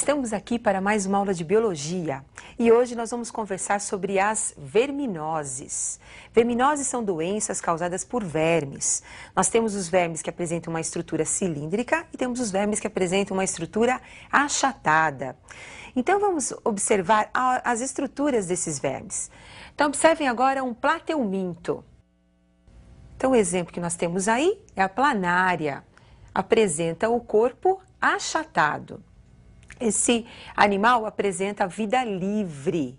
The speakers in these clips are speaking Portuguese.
Estamos aqui para mais uma aula de biologia e hoje nós vamos conversar sobre as verminoses. Verminoses são doenças causadas por vermes. Nós temos os vermes que apresentam uma estrutura cilíndrica e temos os vermes que apresentam uma estrutura achatada. Então vamos observar as estruturas desses vermes. Então observem agora um plateuminto. Então o exemplo que nós temos aí é a planária. Apresenta o corpo achatado. Esse animal apresenta vida livre.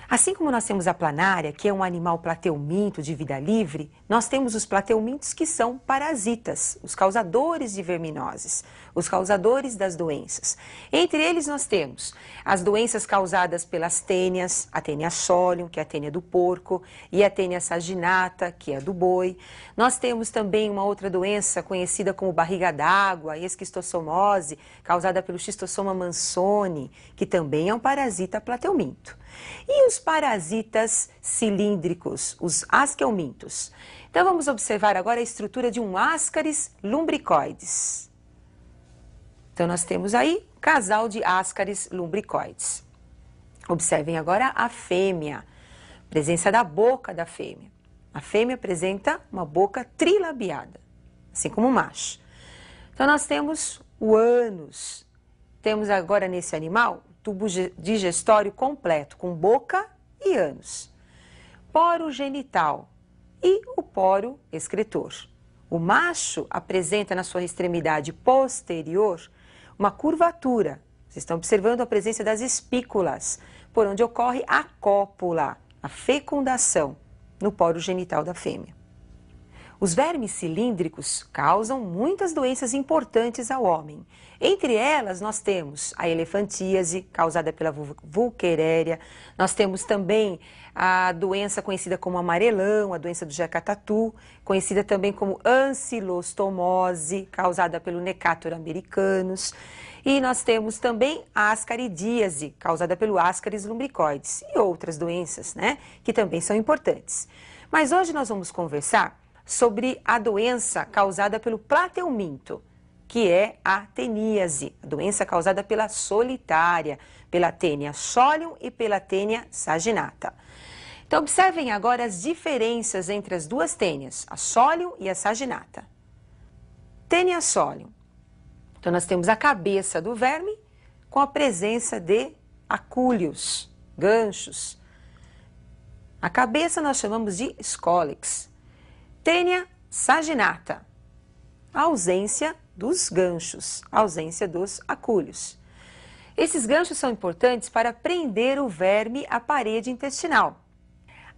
Assim como nós temos a planária, que é um animal plateuminto de vida livre, nós temos os plateumintos que são parasitas, os causadores de verminoses, os causadores das doenças. Entre eles nós temos as doenças causadas pelas tênias, a tênia solium, que é a tênia do porco, e a tênia saginata, que é a do boi. Nós temos também uma outra doença conhecida como barriga d'água, esquistossomose, causada pelo Schistosoma mansoni, que também é um parasita plateuminto. E os parasitas cilíndricos, os asqueumintos. Então vamos observar agora a estrutura de um Ascaris lumbricoides. Então nós temos aí um casal de Ascaris lumbricoides. Observem agora a fêmea, presença da boca da fêmea. A fêmea apresenta uma boca trilabiada, assim como o macho. Então nós temos o ânus. Temos agora nesse animal tubo digestório completo, com boca e ânus. Poro genital e o poro excretor. O macho apresenta na sua extremidade posterior uma curvatura. Vocês estão observando a presença das espículas, por onde ocorre a cópula, a fecundação no poro genital da fêmea. Os vermes cilíndricos causam muitas doenças importantes ao homem. Entre elas, nós temos a elefantíase, causada pela Voulquereria. Nós temos também a doença conhecida como amarelão, a doença do jacatatu, conhecida também como ancilostomose, causada pelo Necator americanus. E nós temos também a ascaridíase, causada pelo Ascaris lumbricoides, e outras doenças, que também são importantes. Mas hoje nós vamos conversar sobre a doença causada pelo plateuminto, que é a teníase, a doença causada pela solitária, pela tênia solium e pela tênia saginata. Então observem agora as diferenças entre as duas tênias, a solium e a saginata. Tênia solium. Então nós temos a cabeça do verme com a presença de acúlios, ganchos. A cabeça nós chamamos de scolex. Tênia saginata, a ausência dos ganchos, a ausência dos acúlios. Esses ganchos são importantes para prender o verme à parede intestinal.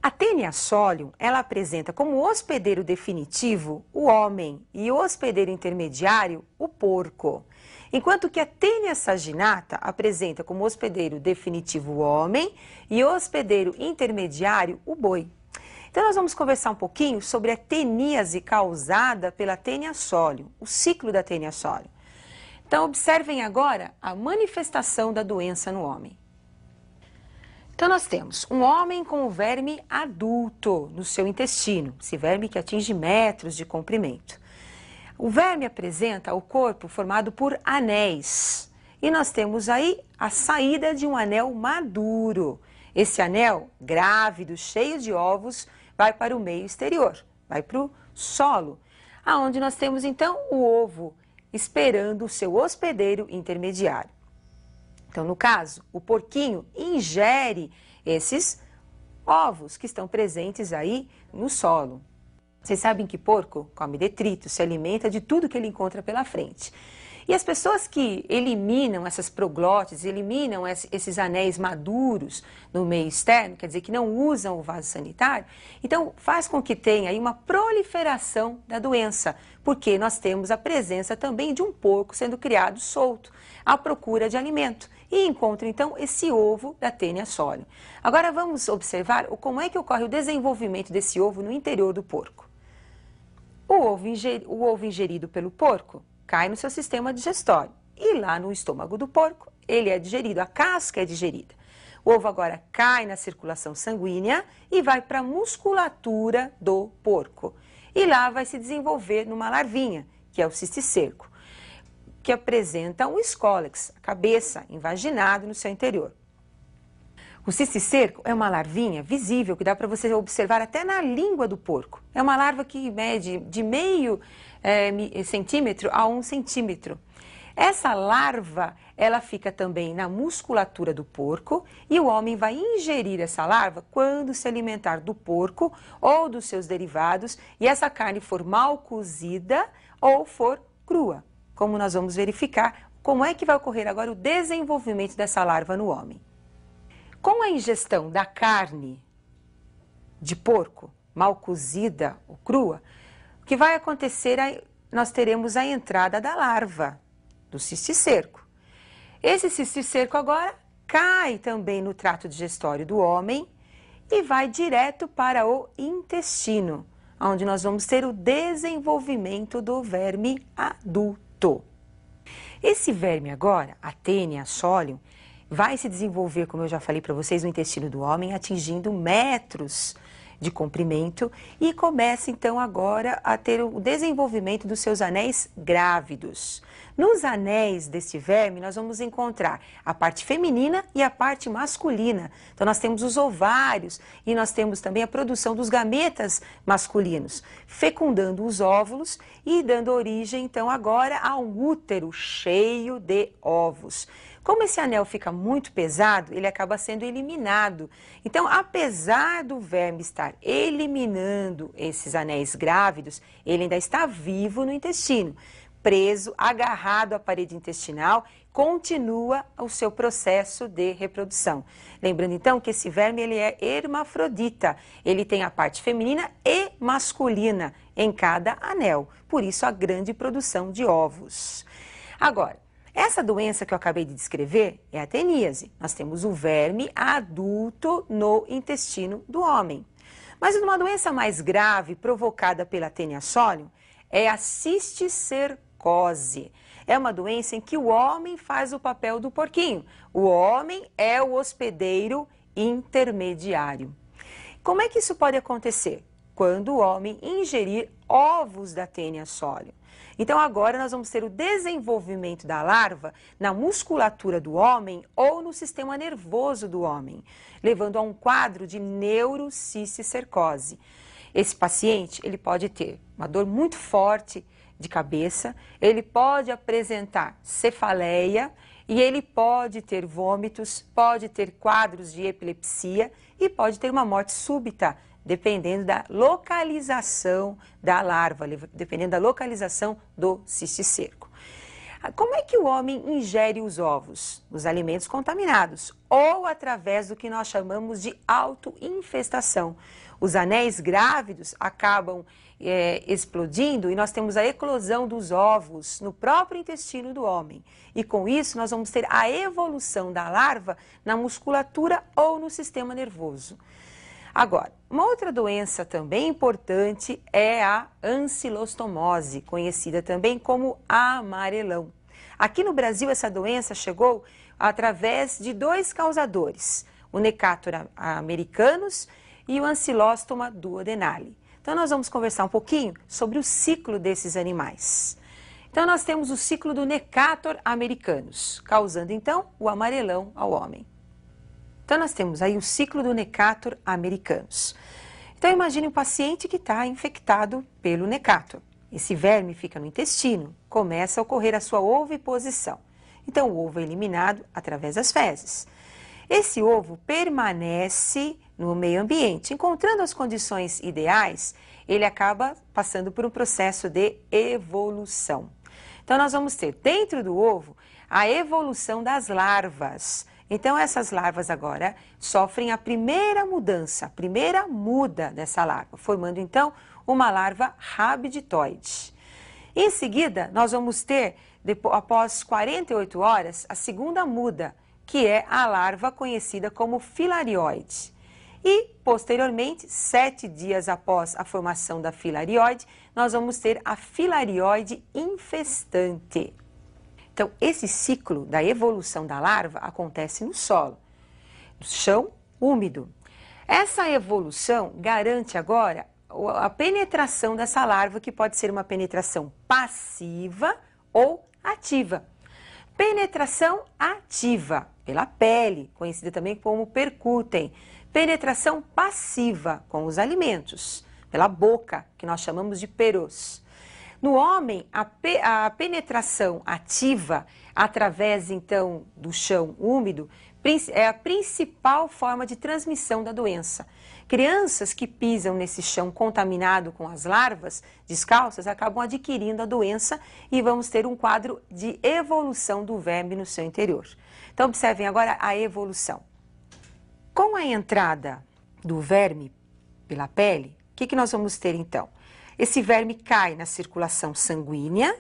A tênia solium, ela apresenta como hospedeiro definitivo o homem e o hospedeiro intermediário o porco, enquanto que a tênia saginata apresenta como hospedeiro definitivo o homem e o hospedeiro intermediário o boi. Então nós vamos conversar um pouquinho sobre a teníase causada pela tênia solium, o ciclo da tênia solium. Então observem agora a manifestação da doença no homem. Então nós temos um homem com o verme adulto no seu intestino, esse verme que atinge metros de comprimento. O verme apresenta o corpo formado por anéis e nós temos aí a saída de um anel maduro. Esse anel, grávido, cheio de ovos, vai para o meio exterior, vai para o solo, aonde nós temos então o ovo esperando o seu hospedeiro intermediário. Então, no caso, o porquinho ingere esses ovos que estão presentes aí no solo. Vocês sabem que porco come detritos, se alimenta de tudo que ele encontra pela frente. E as pessoas que eliminam essas proglótides, eliminam esses anéis maduros no meio externo, quer dizer, que não usam o vaso sanitário, então faz com que tenha aí uma proliferação da doença, porque nós temos a presença também de um porco sendo criado solto, à procura de alimento, e encontra então esse ovo da tênia solium. Agora vamos observar como é que ocorre o desenvolvimento desse ovo no interior do porco. O ovo ingerido pelo porco cai no seu sistema digestório e lá no estômago do porco ele é digerido, a casca é digerida. O ovo agora cai na circulação sanguínea e vai para a musculatura do porco. E lá vai se desenvolver numa larvinha, que é o cisticerco. que apresenta o escólex, a cabeça, invaginado no seu interior. O cisticerco é uma larvinha visível que dá para você observar até na língua do porco. É uma larva que mede de meio centímetro a 1 centímetro. Essa larva, ela fica também na musculatura do porco e o homem vai ingerir essa larva quando se alimentar do porco ou dos seus derivados e essa carne for mal cozida ou for crua. Como nós vamos verificar, como é que vai ocorrer agora o desenvolvimento dessa larva no homem. Com a ingestão da carne de porco, mal cozida ou crua, o que vai acontecer é nós teremos a entrada da larva do cisticerco. Esse cisticerco agora cai também no trato digestório do homem e vai direto para o intestino, onde nós vamos ter o desenvolvimento do verme adulto. Esse verme agora, a Taenia solium, vai se desenvolver, como eu já falei para vocês, no intestino do homem, atingindo metros de comprimento e começa então agora a ter o desenvolvimento dos seus anéis grávidos. Nos anéis desse verme nós vamos encontrar a parte feminina e a parte masculina. Então nós temos os ovários e nós temos também a produção dos gametas masculinos, fecundando os óvulos e dando origem então agora a um útero cheio de ovos. Como esse anel fica muito pesado, ele acaba sendo eliminado. Então, apesar do verme estar eliminando esses anéis grávidos, ele ainda está vivo no intestino, preso, agarrado à parede intestinal, continua o seu processo de reprodução. Lembrando então que esse verme ele é hermafrodita, ele tem a parte feminina e masculina em cada anel, por isso a grande produção de ovos. Agora, essa doença que eu acabei de descrever é a teníase. Nós temos o verme adulto no intestino do homem. Mas uma doença mais grave provocada pela Taenia solium é a cisticercose. É uma doença em que o homem faz o papel do porquinho. O homem é o hospedeiro intermediário. Como é que isso pode acontecer? Quando o homem ingerir ovos da Taenia solium. Então agora nós vamos ter o desenvolvimento da larva na musculatura do homem ou no sistema nervoso do homem, levando a um quadro de neurocisticercose. Esse paciente, ele pode ter uma dor muito forte de cabeça, ele pode apresentar cefaleia e ele pode ter vômitos, pode ter quadros de epilepsia e pode ter uma morte súbita, dependendo da localização da larva, dependendo da localização do cisticerco. Como é que o homem ingere os ovos? Os alimentos contaminados ou através do que nós chamamos de autoinfestação. Os anéis grávidos acabam explodindo e nós temos a eclosão dos ovos no próprio intestino do homem. E com isso nós vamos ter a evolução da larva na musculatura ou no sistema nervoso. Agora, uma outra doença também importante é a ancilostomose, conhecida também como amarelão. Aqui no Brasil, essa doença chegou através de dois causadores, o Necator americanus e o Ancylostoma duodenale. Então, nós vamos conversar um pouquinho sobre o ciclo desses animais. Então, nós temos o ciclo do Necator americanus, causando, então, o amarelão ao homem. Então, nós temos aí o ciclo do Necator americanus. Então, imagine um paciente que está infectado pelo Necator. Esse verme fica no intestino, começa a ocorrer a sua oviposição. Então, o ovo é eliminado através das fezes. Esse ovo permanece no meio ambiente. Encontrando as condições ideais, ele acaba passando por um processo de evolução. Então, nós vamos ter dentro do ovo a evolução das larvas. Então, essas larvas agora sofrem a primeira mudança, a primeira muda dessa larva, formando então uma larva rabditoide. Em seguida, nós vamos ter, após 48 horas, a segunda muda, que é a larva conhecida como filarioide. E, posteriormente, 7 dias após a formação da filarioide, nós vamos ter a filarioide infestante. Então, esse ciclo da evolução da larva acontece no solo, no chão úmido. Essa evolução garante agora a penetração dessa larva, que pode ser uma penetração passiva ou ativa. Penetração ativa, pela pele, conhecida também como percutem. Penetração passiva, com os alimentos, pela boca, que nós chamamos de peros. No homem, a penetração ativa, através então do chão úmido, é a principal forma de transmissão da doença. Crianças que pisam nesse chão contaminado com as larvas descalças acabam adquirindo a doença e vamos ter um quadro de evolução do verme no seu interior. Então, observem agora a evolução. Com a entrada do verme pela pele, o que nós vamos ter então? Esse verme cai na circulação sanguínea,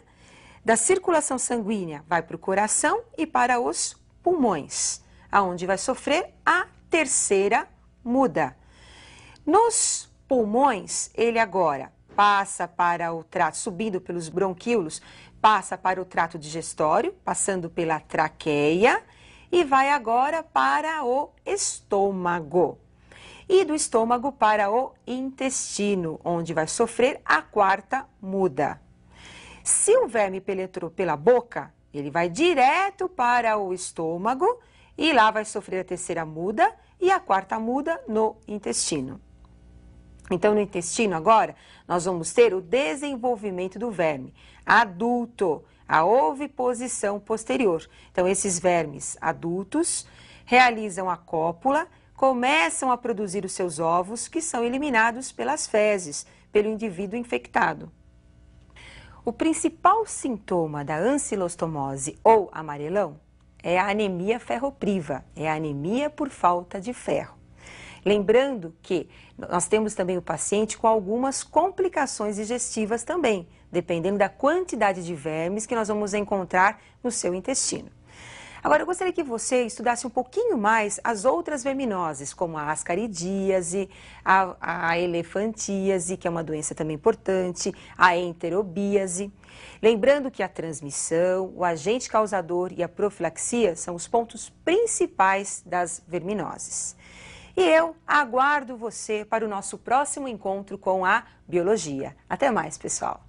da circulação sanguínea vai para o coração e para os pulmões, aonde vai sofrer a terceira muda. Nos pulmões, ele agora passa para o trato, subindo pelos bronquíolos, passa para o trato digestório, passando pela traqueia e vai agora para o estômago. E do estômago para o intestino, onde vai sofrer a quarta muda. Se o verme penetrou pela boca, ele vai direto para o estômago e lá vai sofrer a terceira muda e a quarta muda no intestino. Então, no intestino agora, nós vamos ter o desenvolvimento do verme adulto, a oviposição posterior. Então, esses vermes adultos realizam a cópula, começam a produzir os seus ovos, que são eliminados pelas fezes, pelo indivíduo infectado. O principal sintoma da ancilostomose ou amarelão é a anemia ferropriva, é a anemia por falta de ferro. Lembrando que nós temos também o paciente com algumas complicações digestivas também, dependendo da quantidade de vermes que nós vamos encontrar no seu intestino. Agora, eu gostaria que você estudasse um pouquinho mais as outras verminoses, como a ascaridíase, a elefantíase, que é uma doença também importante, a enterobíase. Lembrando que a transmissão, o agente causador e a profilaxia são os pontos principais das verminoses. E eu aguardo você para o nosso próximo encontro com a biologia. Até mais, pessoal!